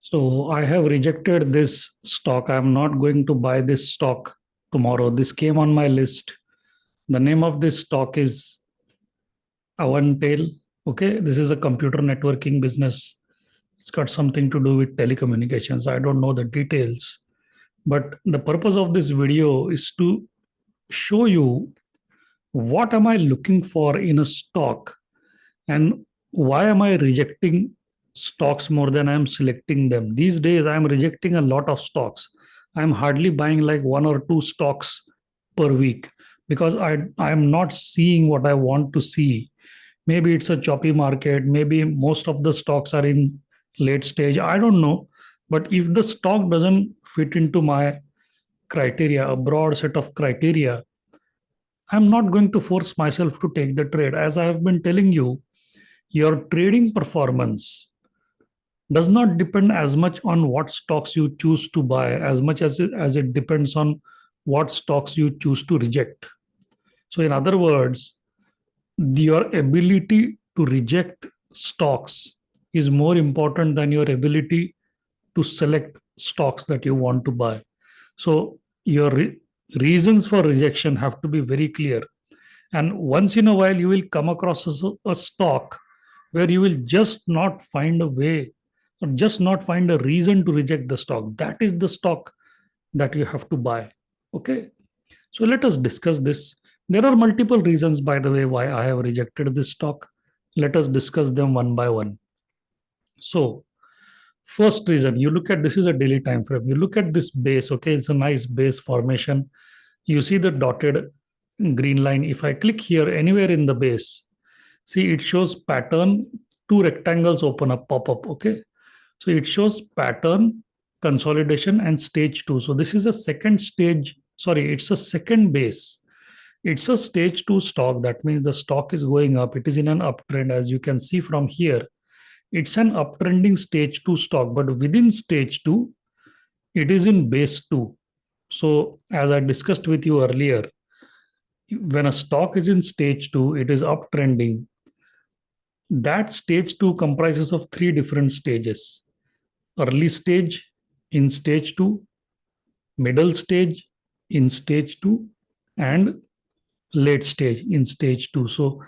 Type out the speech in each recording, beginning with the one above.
So I have rejected this stock. I'm not going to buy this stock tomorrow. This came on my list. The name of this stock is Avantel. Okay, this is a computer networking business. It's got something to do with telecommunications. I don't know the details, but the purpose of this video is to show you what am I looking for in a stock and why am I rejecting stocks more than I'm selecting them. These days I'm rejecting a lot of stocks. I'm hardly buying like one or two stocks per week because I'm not seeing what I want to see. Maybe it's a choppy market, maybe most of the stocks are in late stage, I don't know. But if the stock doesn't fit into my criteria, a broad set of criteria, I'm not going to force myself to take the trade. As I have been telling you, your trading performance does not depend as much on what stocks you choose to buy as much as it depends on what stocks you choose to reject. So, in other words, your ability to reject stocks is more important than your ability to select stocks that you want to buy. So, your reasons for rejection have to be very clear. And once in a while, you will come across a stock where you will just not find a way or just not find a reason to reject the stock. That is the stock that you have to buy. Okay. So let us discuss this. There are multiple reasons, by the way, why I have rejected this stock. Let us discuss them one by one. So, first reason, you look at this is a daily time frame. You look at this base, okay, it's a nice base formation. You see the dotted green line. If I click here anywhere in the base, see it shows pattern, two rectangles open up, pop up, okay. So it shows pattern, consolidation, and stage two. So this is a second stage, sorry, it's a second base. It's a stage two stock. That means the stock is going up. It is in an uptrend. As you can see from here, it's an uptrending stage two stock, but within stage two, it is in base two. So, as I discussed with you earlier, when a stock is in stage two, it is uptrending. That stage two comprises of three different stages: early stage in stage two, middle stage in stage two, and late stage in stage two. So,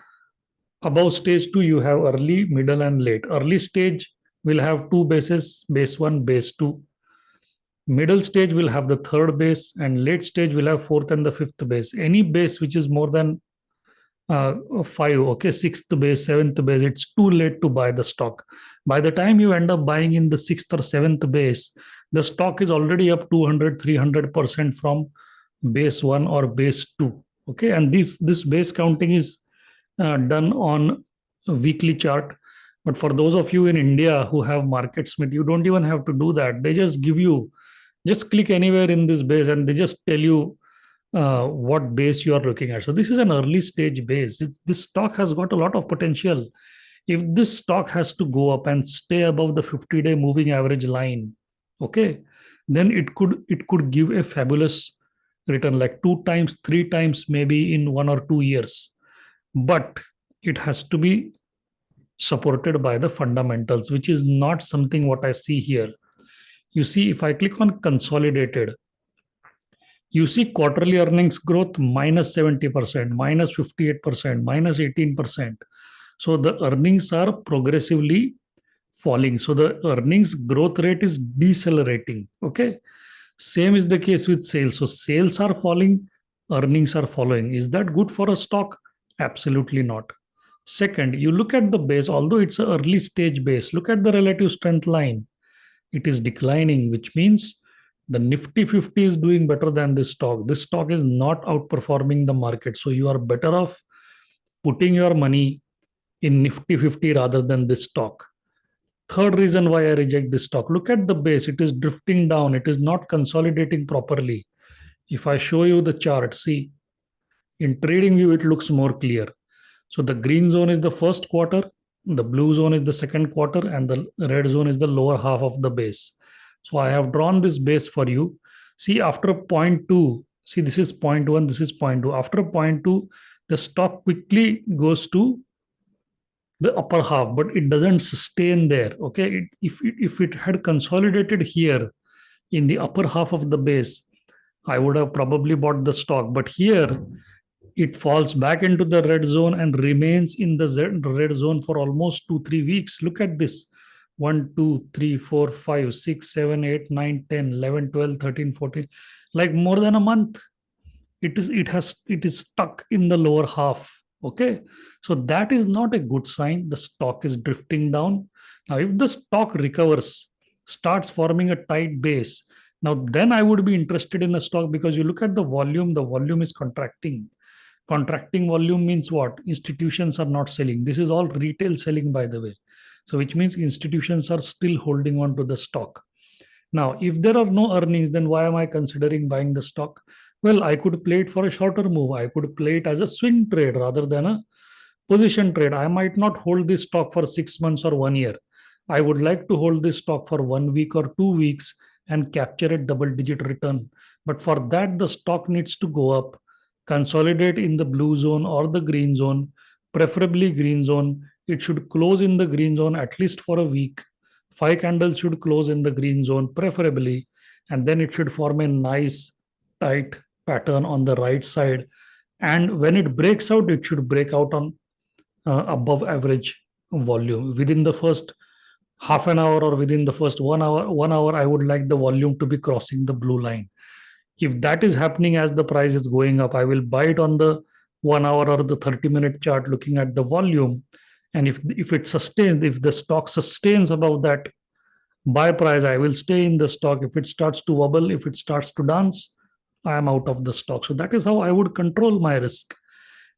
above stage two, you have early, middle, and late. Early stage will have two bases, base one, base two. Middle stage will have the third base, and late stage will have fourth and the fifth base. Any base which is more than five, okay, sixth base, seventh base, it's too late to buy the stock. By the time you end up buying in the sixth or seventh base, the stock is already up 200, 300% from base one or base two. Okay, and this base counting is done on a weekly chart. But for those of you in India who have MarketSmith, you don't even have to do that. They just give you, just click anywhere in this base and they just tell you what base you are looking at. So this is an early stage base. This stock has got a lot of potential. If this stock has to go up and stay above the 50-day moving average line, okay, then it could give a fabulous return, like two times, three times, maybe in 1 or 2 years. But it has to be supported by the fundamentals, which is not something what I see here. You see, if I click on consolidated, you see quarterly earnings growth minus 70%, minus 58%, minus 18%. So the earnings are progressively falling. So the earnings growth rate is decelerating. Okay. Same is the case with sales. So sales are falling, earnings are following. Is that good for a stock? Absolutely not. Second, you look at the base, although it's an early stage base, look at the relative strength line. It is declining, which means the Nifty 50 is doing better than this stock. This stock is not outperforming the market. So you are better off putting your money in Nifty 50 rather than this stock. Third reason why I reject this stock, look at the base. It is drifting down. It is not consolidating properly. If I show you the chart, see, in trading view, it looks more clear. So the green zone is the first quarter, the blue zone is the second quarter, and the red zone is the lower half of the base. So I have drawn this base for you. See, after point two, see, this is point one, this is point two. After point two, the stock quickly goes to the upper half, but it doesn't sustain there. Okay, if it had consolidated here in the upper half of the base, I would have probably bought the stock. But here it falls back into the red zone and remains in the red zone for almost 2 3 weeks. Look at this: 1 2 3 4 5 6 7 8 9 10 11 12 13 14, like more than a month. It is stuck in the lower half. Okay, so that is not a good sign. The stock is drifting down. Now if the stock recovers, starts forming a tight base, now then I would be interested in a stock, because you look at the volume is contracting. Contracting volume means what? Institutions are not selling. This is all retail selling, by the way. So which means institutions are still holding on to the stock. Now, if there are no earnings, then why am I considering buying the stock? Well, I could play it for a shorter move. I could play it as a swing trade rather than a position trade. I might not hold this stock for 6 months or 1 year. I would like to hold this stock for 1 week or 2 weeks and capture a double digit return. But for that, the stock needs to go up, consolidate in the blue zone or the green zone, preferably green zone. It should close in the green zone at least for a week. Five candles should close in the green zone, preferably, and then it should form a nice tight pattern on the right side. And when it breaks out, it should break out on above average volume within the first half an hour, or within the first 1 hour. 1 hour, I would like the volume to be crossing the blue line. If that is happening as the price is going up, I will buy it on the 1 hour or the 30-minute chart looking at the volume. And if it sustains, if the stock sustains above that buy price, I will stay in the stock. If it starts to wobble, if it starts to dance, I am out of the stock. So that is how I would control my risk.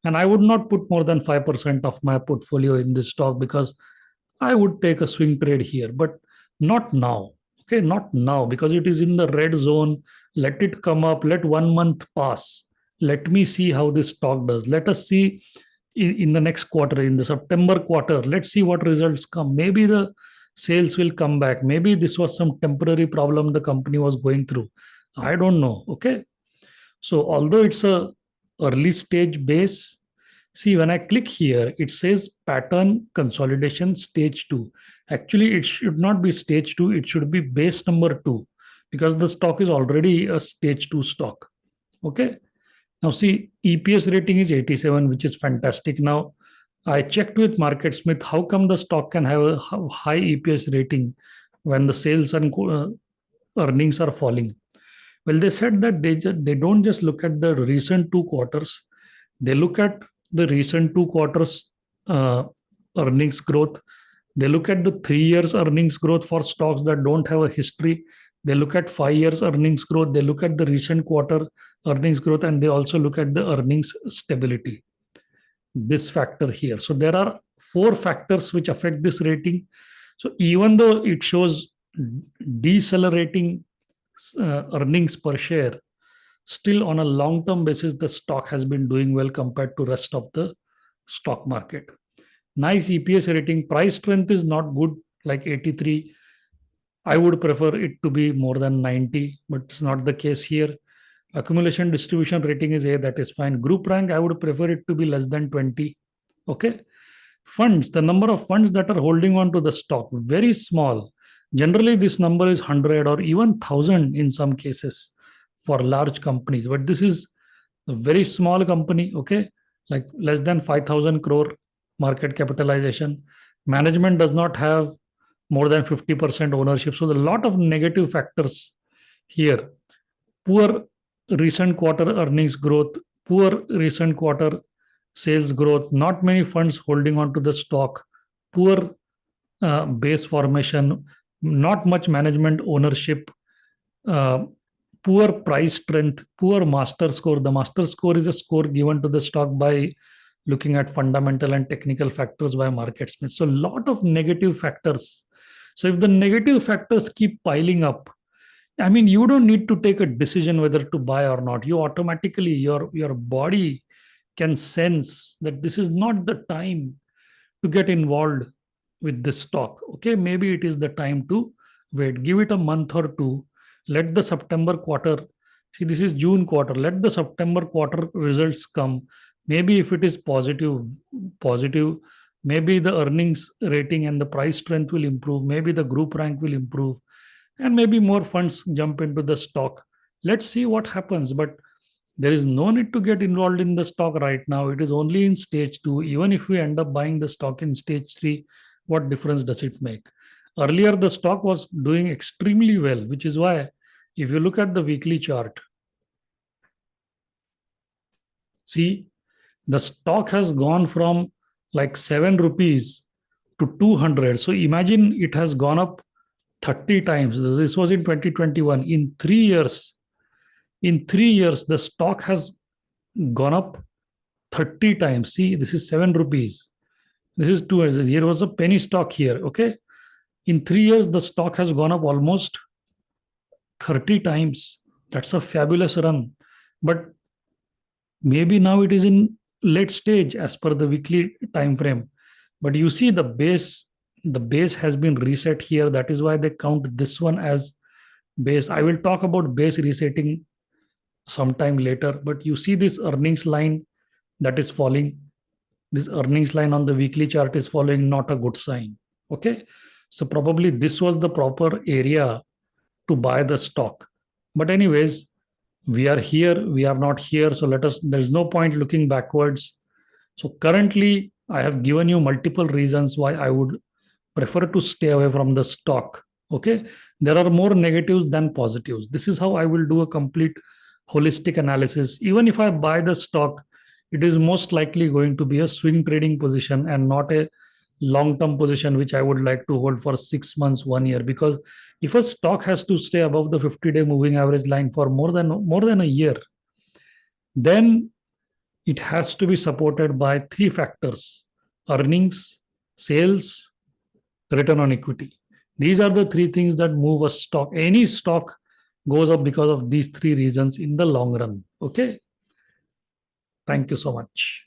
And I would not put more than 5% of my portfolio in this stock, because I would take a swing trade here, but not now. Okay, not now, because it is in the red zone. Let it come up. Let 1 month pass. Let me see how this stock does. Let us see in the next quarter, in the September quarter. Let's see what results come. Maybe the sales will come back. Maybe this was some temporary problem the company was going through. I don't know. Okay. So although it's a early stage base, see, when I click here, it says pattern consolidation stage 2. Actually, it should not be stage 2. It should be base number 2, because the stock is already a stage 2 stock. Okay. Now see, EPS rating is 87, which is fantastic. Now I checked with MarketSmith, how come the stock can have a high EPS rating when the sales and earnings are falling? Well, they said that they don't just look at the recent 2 quarters. They look at the recent 2 quarters earnings growth. They look at the 3 years earnings growth for stocks that don't have a history. They look at 5 years earnings growth. They look at the recent quarter earnings growth, and they also look at the earnings stability. This factor here. So there are 4 factors which affect this rating. So even though it shows decelerating earnings per share, still on a long-term basis, the stock has been doing well compared to rest of the stock market. Nice EPS rating. Price strength is not good, like 83. I would prefer it to be more than 90, but it's not the case here. Accumulation distribution rating is A, that is fine. Group rank, I would prefer it to be less than 20. Okay. Funds, the number of funds that are holding on to the stock, very small. Generally, this number is 100 or even 1,000 in some cases for large companies. But this is a very small company, okay, like less than 5,000 crore market capitalization. Management does not have more than 50% ownership. So, a lot of negative factors here. Poor recent quarter earnings growth, poor recent quarter sales growth, not many funds holding on to the stock, poor base formation, not much management ownership, uh, poor price strength, poor master score. The master score is a score given to the stock by looking at fundamental and technical factors by MarketSmith. So, a lot of negative factors. So, if the negative factors keep piling up, I mean, you don't need to take a decision whether to buy or not. You automatically, your body can sense that this is not the time to get involved with this stock. Okay, maybe it is the time to wait. Give it a month or two. Let the September quarter, see, this is June quarter. Let the September quarter results come. Maybe if it is positive, maybe the earnings rating and the price strength will improve, maybe the group rank will improve, and maybe more funds jump into the stock. Let's see what happens. But there is no need to get involved in the stock right now. It is only in stage 2. Even if we end up buying the stock in stage 3, what difference does it make? Earlier, the stock was doing extremely well, which is why if you look at the weekly chart, see, the stock has gone from like 7 rupees to 200. So imagine it has gone up 30 times. This was in 2021. In 3 years, the stock has gone up 30 times. See, this is 7 rupees. This is 2. Here was a penny stock here. Okay. In 3 years, the stock has gone up almost 30 times. That's a fabulous run. But maybe now it is in late stage as per the weekly time frame. But you see the base has been reset here. That is why they count this one as base. I will talk about base resetting sometime later. But you see this earnings line that is falling. This earnings line on the weekly chart is following, not a good sign. Okay. So probably this was the proper area to buy the stock. But anyways, we are here, we are not here. So there's no point looking backwards. So currently, I have given you multiple reasons why I would prefer to stay away from the stock. Okay. There are more negatives than positives. This is how I will do a complete holistic analysis. Even if I buy the stock, it is most likely going to be a swing trading position and not a long term position, which I would like to hold for 6 months, 1 year. Because if a stock has to stay above the 50-day moving average line for more than a year, then it has to be supported by 3 factors: earnings, sales, return on equity. These are the 3 things that move a stock. Any stock goes up because of these 3 reasons in the long run. Okay. Thank you so much.